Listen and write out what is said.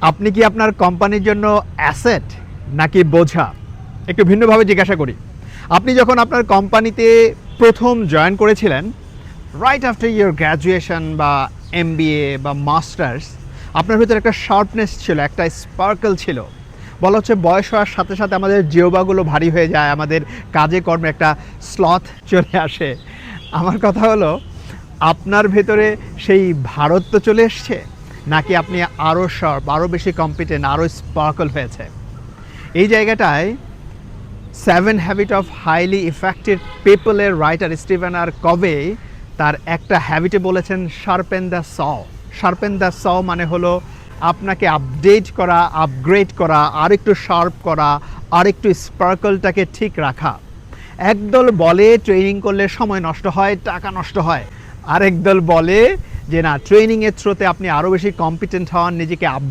আপনি কি আপনার কোম্পানির জন্য অ্যাসেট নাকি বোঝা? একটু ভিন্নভাবে জিজ্ঞাসা করি। আপনি যখন আপনার কোম্পানিতে প্রথম জয়েন করেছিলেন, রাইট আফটার ইয়োর গ্র্যাজুয়েশন বা এমবিএ বা মাস্টার্স, আপনার ভিতরে একটা শার্পনেস ছিল, একটা স্পার্কল ছিল। বলা হচ্ছে বয়স হওয়ার সাথে সাথে আমাদের জিহ্বাগুলো ভারী হয়ে যায়, আমাদের কাজে কর্মে একটা স্লথ চলে আসে। আমার কথা হলো, আপনার ভেতরে সেই ভারত্ব চলে এসছে, নাকি আপনি আরও শার্প, আরও বেশি কম্পিটেন্ট, আরও স্পার্কল হয়েছে? এই জায়গাটায় 7 হ্যাবিট অফ হাইলি ইফেক্টিভ পিপলের রাইটার স্টিভেন আর কভে তার একটা হ্যাবিটে বলেছেন sharpen the saw. Sharpen the saw মানে হলো আপনাকে আপডেট করা, আপগ্রেড করা, আরেকটু শার্প করা, আরেকটু স্পার্কলটাকে ঠিক রাখা। একদল বলে ট্রেনিং করলে সময় নষ্ট হয়, টাকা নষ্ট হয়। আরেক দল বলে যে না, ট্রেনিংয়ের থ্রুতে আপনি আরও বেশি কম্পিটেন্ট হন, নিজেকে